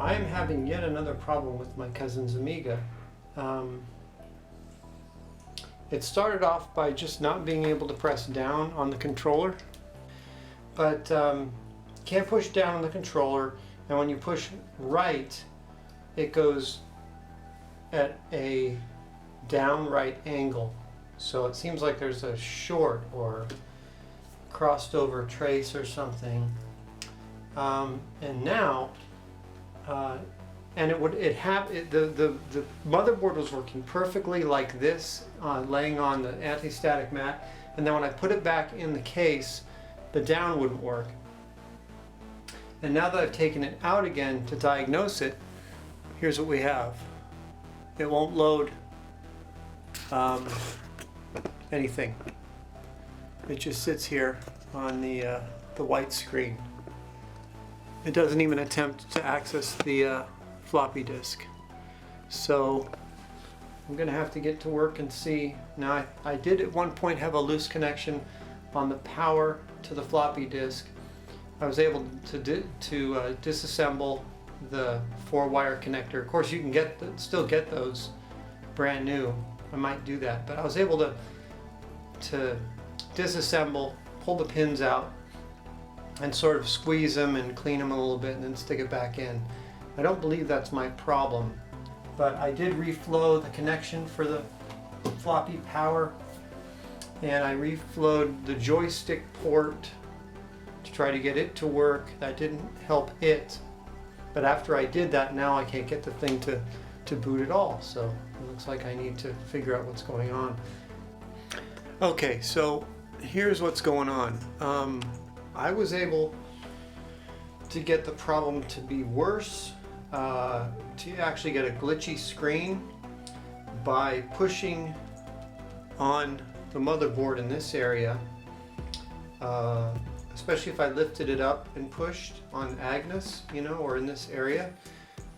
I am having yet another problem with my cousin's Amiga. It started off by just not being able to press down on the controller, but can't push down on the controller, and when you push right, it goes at a down right angle. So it seems like there's a short or crossed over trace or something. And now, and the motherboard was working perfectly like this, laying on the anti-static mat, and then when I put it back in the case, the down wouldn't work. And now that I've taken it out again to diagnose it, here's what we have. It won't load anything. It just sits here on the white screen. It doesn't even attempt to access the floppy disk. So I'm gonna have to get to work and see. Now I did at one point have a loose connection on the power to the floppy disk. I was able to disassemble the 4-wire connector. Of course, you can still get those brand new. I might do that, but I was able to disassemble, pull the pins out, and sort of squeeze them and clean them a little bit and then stick it back in. I don't believe that's my problem, but I did reflow the connection for the floppy power, and I reflowed the joystick port to try to get it to work. That didn't help it, but after I did that, now I can't get the thing to boot at all. So it looks like I need to figure out what's going on. Okay, so here's what's going on. I was able to get the problem to be worse, to actually get a glitchy screen by pushing on the motherboard in this area, especially if I lifted it up and pushed on Agnes, or in this area.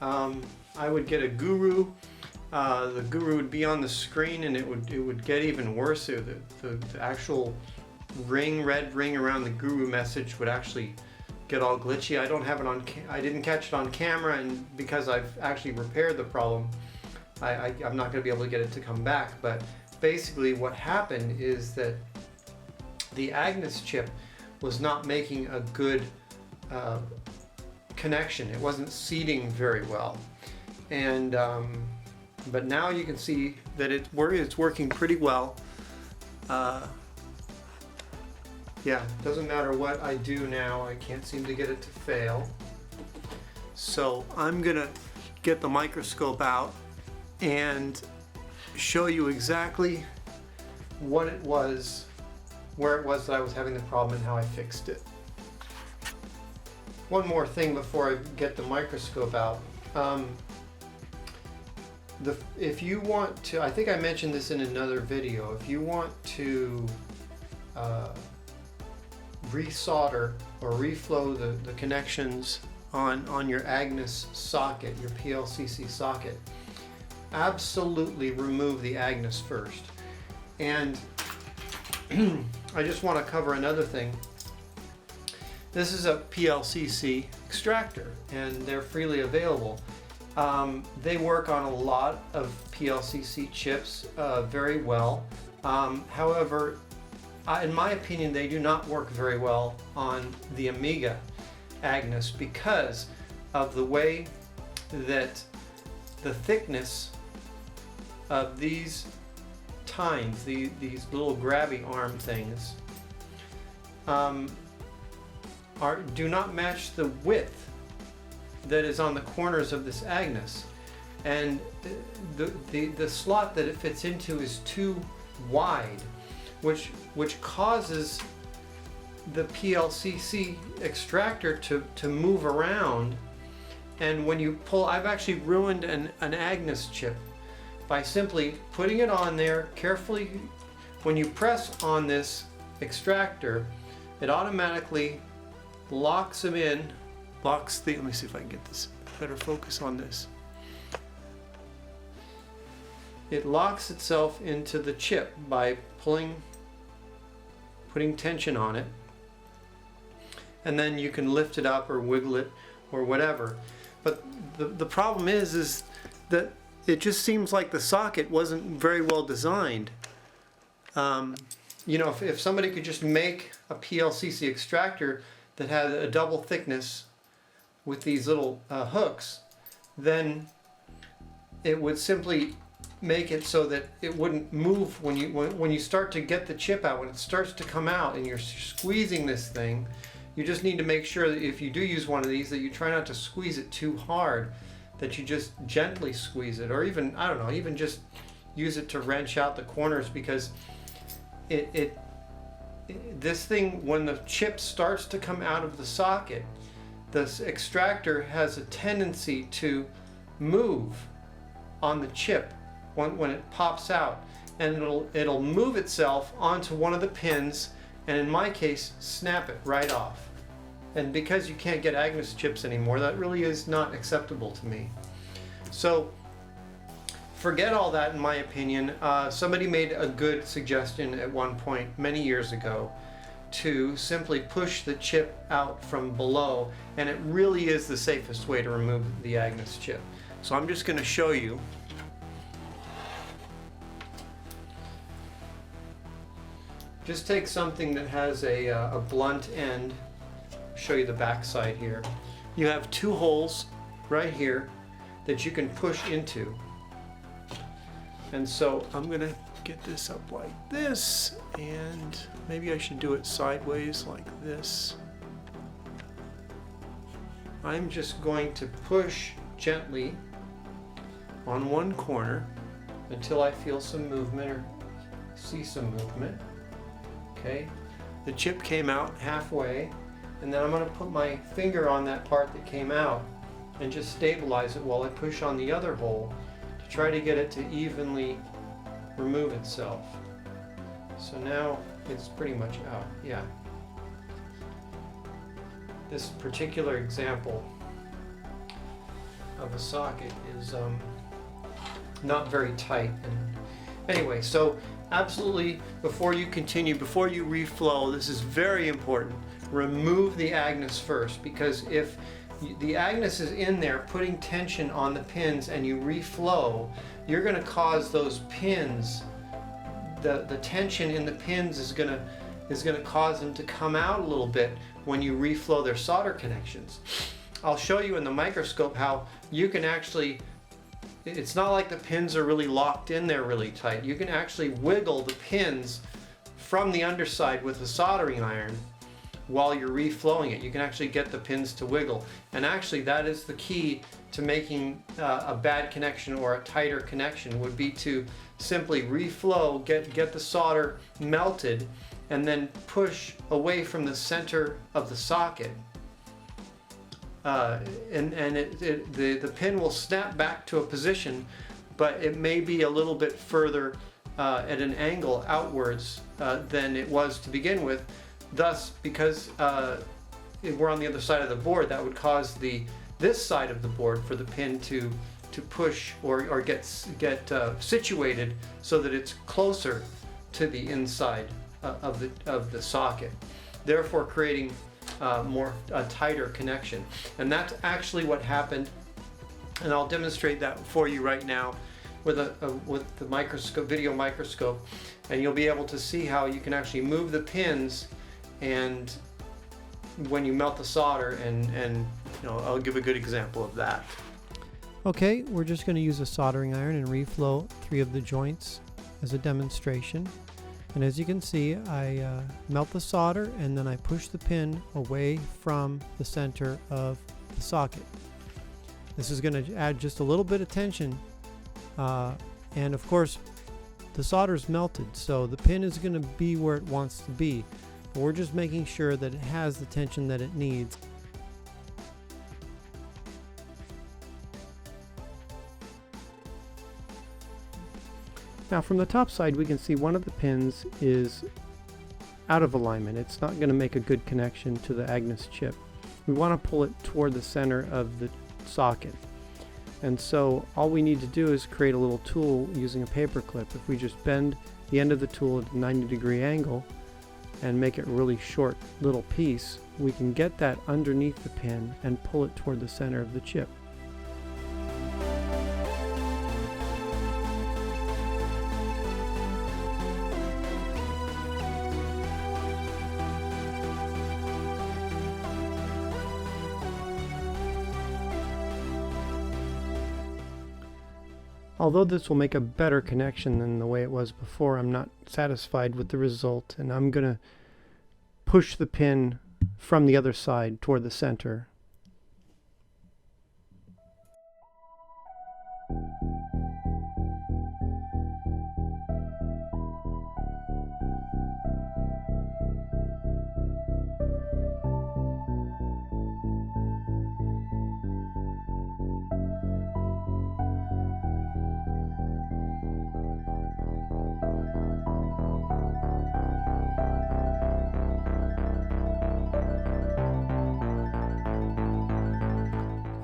I would get a guru. The guru would be on the screen, and it would get even worse. The actual red ring around the guru message would actually get all glitchy. I don't have it on. I didn't catch it on camera, and because I've actually repaired the problem, I'm not going to be able to get it to come back. But basically, what happened is that the Agnes chip was not making a good connection. It wasn't seating very well, and but now you can see that it's working pretty well. Yeah, doesn't matter what I do now, I can't seem to get it to fail. So I'm gonna get the microscope out and show you exactly what it was, where it was that I was having the problem, and how I fixed it. One more thing before I get the microscope out. If you want to, I think I mentioned this in another video, if you want to resolder or reflow the connections on your Agnes socket, your PLCC socket, absolutely remove the Agnes first. And I just want to cover another thing. This is a PLCC extractor, and they're freely available. They work on a lot of PLCC chips very well. However, in my opinion, they do not work very well on the Amiga Agnes because of the way that the thickness of these tines, these little grabby arm things, do not match the width that is on the corners of this Agnes, and the slot that it fits into is too wide, which causes the PLCC extractor to move around. And when you pull, I've actually ruined an Agnes chip by simply putting it on there carefully. When you press on this extractor, it automatically locks them in, let me see if I can get this better focus on this. It locks itself into the chip by putting tension on it, and then you can lift it up or wiggle it or whatever. But the problem is that it just seems like the socket wasn't very well designed. You know, if somebody could just make a PLCC extractor that had a double thickness with these little hooks, then it would simply make it so that it wouldn't move when you start to get the chip out. When it starts to come out and you're squeezing this thing, you just need to make sure that if you do use one of these, that you try not to squeeze it too hard, that you just gently squeeze it, or even, I don't know, even just use it to wrench out the corners, because this thing, when the chip starts to come out of the socket, this extractor has a tendency to move on the chip when it pops out, and it'll move itself onto one of the pins, and in my case, snap it right off. And because you can't get Agnus chips anymore, that really is not acceptable to me. So forget all that, in my opinion. Somebody made a good suggestion at one point many years ago to simply push the chip out from below, and it really is the safest way to remove the Agnus chip. So I'm just going to show you. Just take something that has a blunt end. Show you the back side here. You have two holes right here that you can push into. And so I'm going to get this up like this, and maybe I should do it sideways like this. I'm just going to push gently on one corner until I feel some movement or see some movement. Okay, the chip came out halfway, and then I'm going to put my finger on that part that came out and just stabilize it while I push on the other hole to try to get it to evenly remove itself. So now it's pretty much out. Yeah. This particular example of a socket is not very tight. And anyway, so absolutely, before you continue, before you reflow, this is very important. Remove the Agnus first, because if the Agnus is in there putting tension on the pins and you reflow, you're going to cause those pins, the tension in the pins is going to cause them to come out a little bit when you reflow their solder connections. I'll show you in the microscope how you can actually, it's not like the pins are really locked in there really tight. You can actually wiggle the pins from the underside with a soldering iron while you're reflowing it. You can actually get the pins to wiggle, and actually that is the key to making a bad connection or a tighter connection, would be to simply reflow, get the solder melted, and then push away from the center of the socket. The pin will snap back to a position, but it may be a little bit further at an angle outwards than it was to begin with. Thus, because we're on the other side of the board, that would cause this side of the board for the pin to push or get situated so that it's closer to the inside of the socket, therefore creating a tighter connection. And that's actually what happened, and I'll demonstrate that for you right now with the microscope, video microscope, and you'll be able to see how you can actually move the pins, and when you melt the solder, and you know, I'll give a good example of that. Okay, we're just going to use a soldering iron and reflow 3 of the joints as a demonstration. And as you can see, I melt the solder and then I push the pin away from the center of the socket. This is going to add just a little bit of tension, and of course the solder is melted, so the pin is going to be where it wants to be, but we're just making sure that it has the tension that it needs. Now from the top side we can see one of the pins is out of alignment. It's not going to make a good connection to the Agnus chip. We want to pull it toward the center of the socket. And so all we need to do is create a little tool using a paper clip. If we just bend the end of the tool at a 90-degree angle and make it a really short little piece, we can get that underneath the pin and pull it toward the center of the chip. Although this will make a better connection than the way it was before, I'm not satisfied with the result, and I'm going to push the pin from the other side toward the center.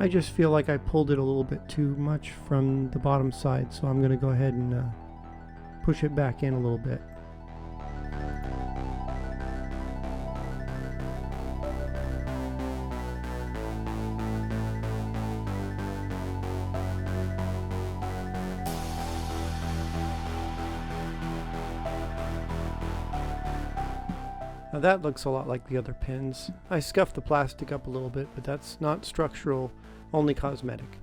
I just feel like I pulled it a little bit too much from the bottom side, so I'm going to go ahead and push it back in a little bit. Now that looks a lot like the other pins. I scuffed the plastic up a little bit, but that's not structural, only cosmetic.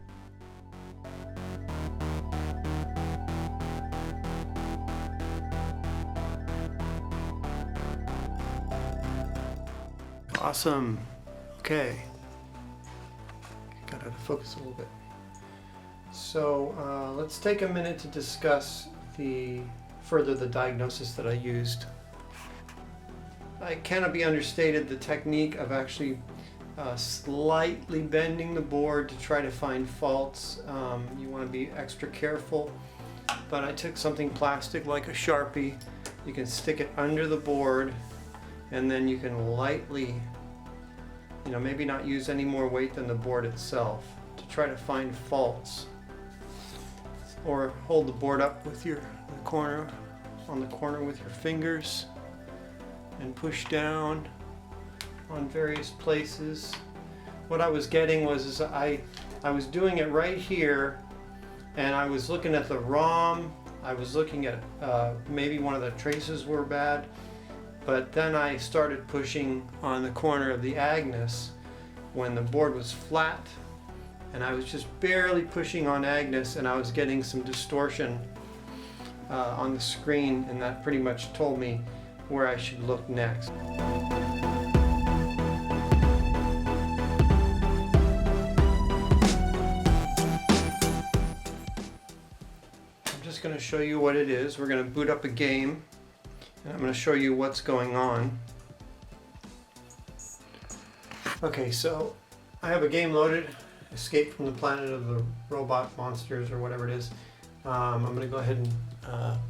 Awesome. Okay. Got out of focus a little bit. So let's take a minute to discuss further the diagnosis that I used. It cannot be understated the technique of actually slightly bending the board to try to find faults. You want to be extra careful, but I took something plastic like a Sharpie. You can stick it under the board, and then you can lightly, maybe not use any more weight than the board itself to try to find faults. Or hold the board up with on the corner with your fingers and push down on various places. What I was getting was I was doing it right here, and I was looking at the ROM. I was looking at maybe one of the traces were bad, but then I started pushing on the corner of the Agnes when the board was flat, and I was just barely pushing on Agnes, and I was getting some distortion on the screen, and that pretty much told me where I should look next. I'm just going to show you what it is. We're going to boot up a game, and I'm going to show you what's going on. Okay, so I have a game loaded, Escape from the Planet of the Robot Monsters, or whatever it is. I'm going to go ahead and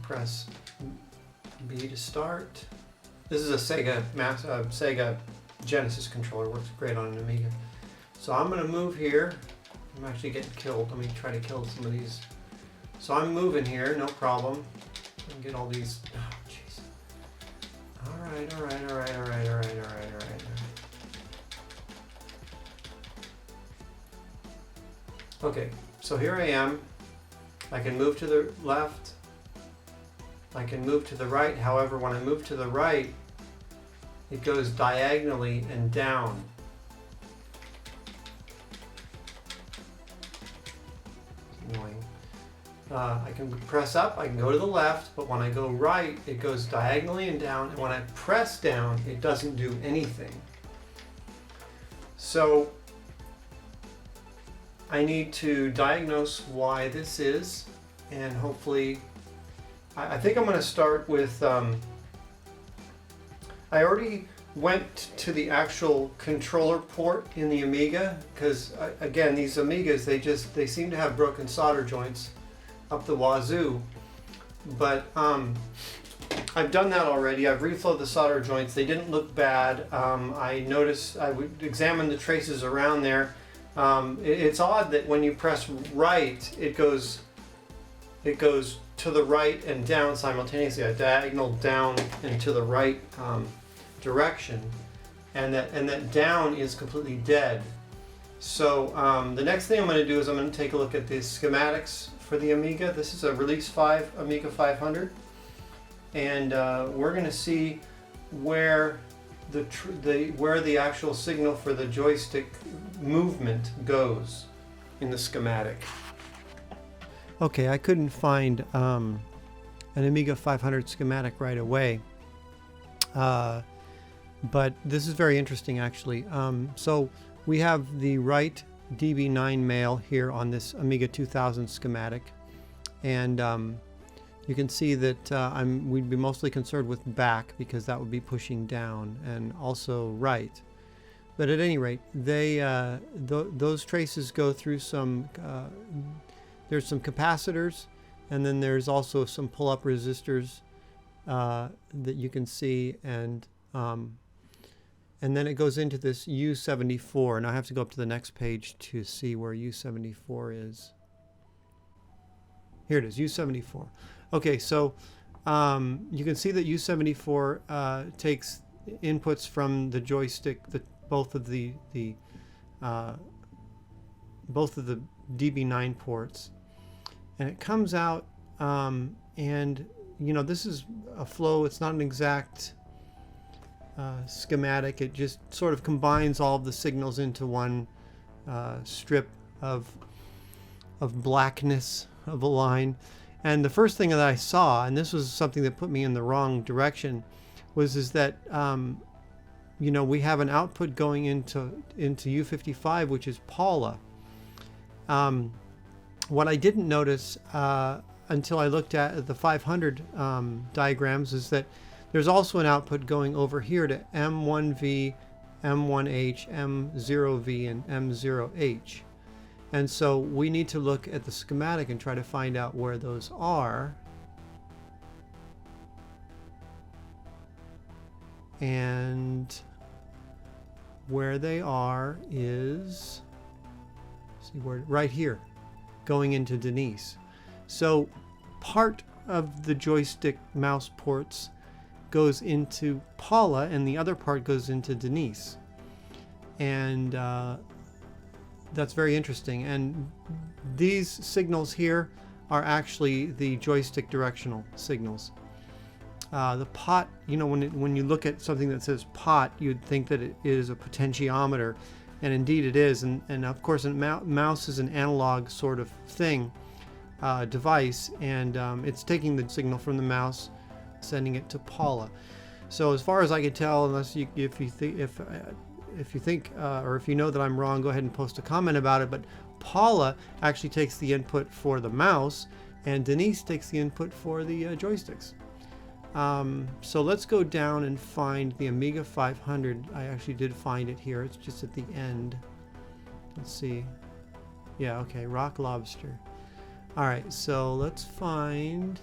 press B to start. This is a Sega Genesis controller, works great on an Amiga. So I'm going to move here. I'm actually getting killed. Let me try to kill some of these. So I'm moving here, no problem. I can get all these. Oh, jeez. Alright. Okay, so here I am. I can move to the left. I can move to the right. However, when I move to the right, it goes diagonally and down. Annoying. I can press up, I can go to the left, but when I go right, it goes diagonally and down, and when I press down, it doesn't do anything. So I need to diagnose why this is, and hopefully I think I'm going to start with, I already went to the actual controller port in the Amiga, because again, these Amigas, they seem to have broken solder joints up the wazoo, but I've done that already. I've reflowed the solder joints. They didn't look bad. I noticed, I would examine the traces around there. It's odd that when you press right, it goes to the right and down simultaneously, a diagonal down and to the right direction, and that down is completely dead. So the next thing I'm going to do is I'm going to take a look at the schematics for the Amiga. This is a Release 5 Amiga 500, and we're going to see where the actual signal for the joystick movement goes in the schematic. Okay, I couldn't find an Amiga 500 schematic right away, but this is very interesting actually. So we have the right DB9 male here on this Amiga 2000 schematic, and you can see that we'd be mostly concerned with back because that would be pushing down, and also right. But at any rate, those traces go through some, there's some capacitors, and then there's also some pull-up resistors that you can see, and then it goes into this U74, and I have to go up to the next page to see where U74 is. Here it is, U74. Okay, so you can see that U74 takes inputs from the joystick, both of the DB9 ports, and it comes out, and you know, this is a flow. It's not an exact schematic. It just sort of combines all of the signals into one strip of blackness of a line. And the first thing that I saw, and this was something that put me in the wrong direction, is that you know, we have an output going into U55, which is Paula. What I didn't notice until I looked at the 500 diagrams is that there's also an output going over here to M1V, M1H, M0V, and M0H. And so we need to look at the schematic and try to find out where those are. And where they are is, see where, right here, going into Denise. So part of the joystick mouse ports goes into Paula, and the other part goes into Denise. And that's very interesting. And these signals here are actually the joystick directional signals. The pot, you know, when you look at something that says pot, you'd think that it is a potentiometer, and indeed it is. And of course, a mouse is an analog sort of thing, device, and it's taking the signal from the mouse, sending it to Paula. So as far as I can tell, unless if you think or if you know that I'm wrong, go ahead and post a comment about it. But Paula actually takes the input for the mouse, and Denise takes the input for the joysticks. So let's go down and find the Amiga 500. I actually did find it here. It's just at the end. Let's see. Yeah, okay, Rock Lobster. All right, so let's find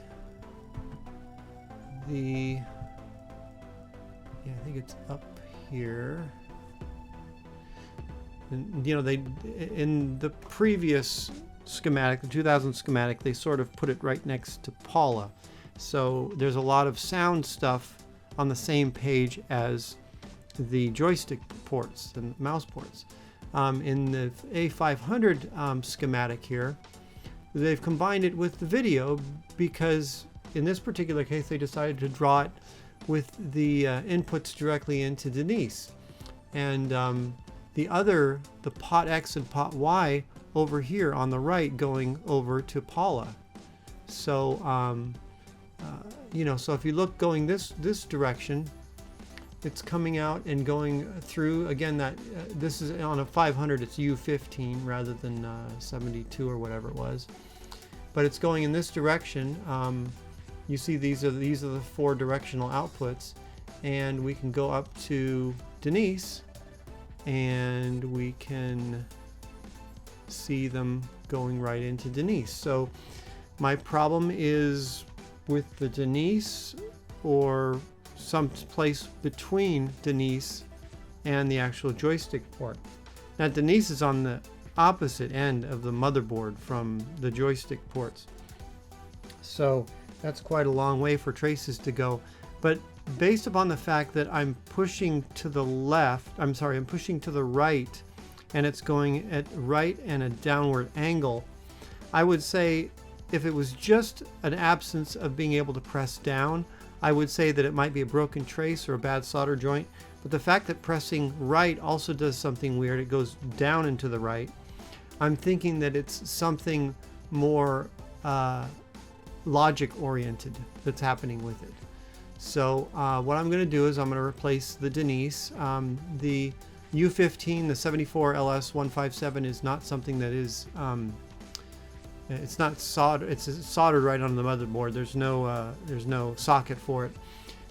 the, yeah, I think it's up here. And, you know, they, in the previous schematic, the 2000 schematic, they sort of put it right next to Paula. So there's a lot of sound stuff on the same page as the joystick ports and mouse ports. In the A500 schematic here, they've combined it with the video because in this particular case they decided to draw it with the inputs directly into Denise. And the pot X and pot Y over here on the right going over to Paula. So you know, so if you look going this direction, it's coming out and going through again. That this is on a 500, it's U15 rather than 72 or whatever it was, but it's going in this direction. You see these are the 4 directional outputs, and we can go up to Denise and we can see them going right into Denise. So my problem is with the Denise, or some place between Denise and the actual joystick port. Now Denise is on the opposite end of the motherboard from the joystick ports, so that's quite a long way for traces to go. But based upon the fact that I'm pushing to the left, I'm pushing to the right, and it's going at right and a downward angle, I would say if it was just an absence of being able to press down, I would say that it might be a broken trace or a bad solder joint. But the fact that pressing right also does something weird, it goes down into the right, I'm thinking that it's something more logic oriented that's happening with it. So what I'm going to do is I'm going to replace the Denise. The U15, the 74LS157 is not something that is it's not soldered. It's soldered right on the motherboard. There's no socket for it.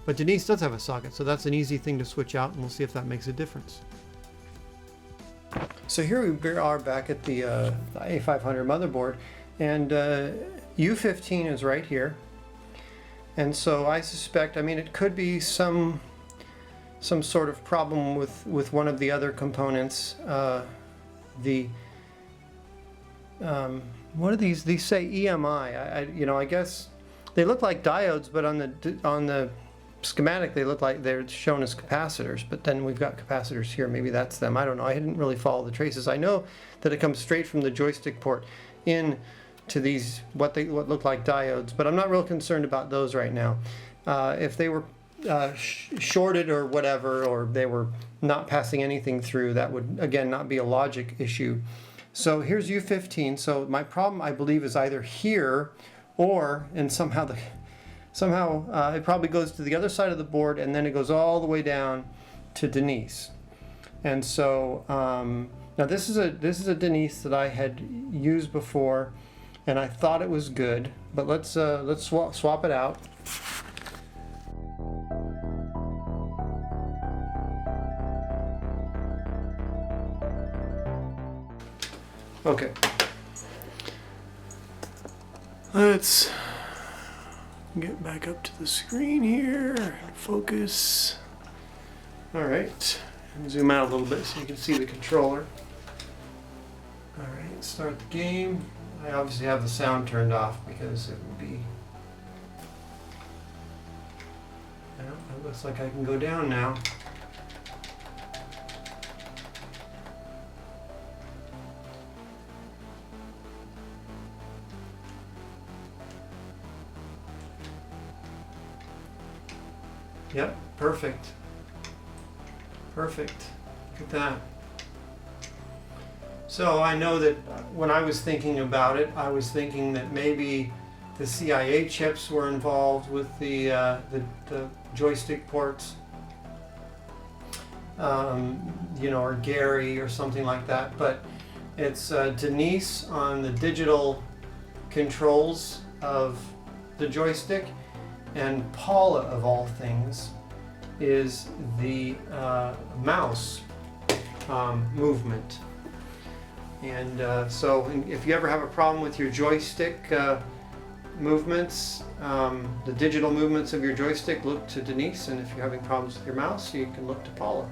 But Denise does have a socket, so that's an easy thing to switch out, and we'll see if that makes a difference. So here we are back at the A500 motherboard, and U15 is right here. And so I suspect, I mean, it could be some sort of problem with one of the other components. What are these? These say EMI. You know, I guess they look like diodes, but on the schematic they look like they're shown as capacitors. But then we've got capacitors here. Maybe that's them. I don't know. I didn't really follow the traces. I know that it comes straight from the joystick port in to these what look like diodes, but I'm not real concerned about those right now. If they were shorted or whatever, or they were not passing anything through, that would again not be a logic issue. So here's U15. So my problem, I believe, is either here, or and somehow it probably goes to the other side of the board, and then it goes all the way down to Denise. And so now this is a Denise that I had used before, and I thought it was good. But let's swap it out. Okay. Let's get back up to the screen here. Focus. All right. And zoom out a little bit so you can see the controller. All right. Start the game. I obviously have the sound turned off because it would be. Well, it looks like I can go down now. Yep, perfect. Perfect. Look at that. So I know that when I was thinking about it, I was thinking that maybe the CIA chips were involved with the joystick ports, you know, or Gary or something like that. But it's Denise on the digital controls of the joystick. And Paula, of all things, is the mouse movement. And so if you ever have a problem with your joystick movements, the digital movements of your joystick, look to Denise. And if you're having problems with your mouse, you can look to Paula.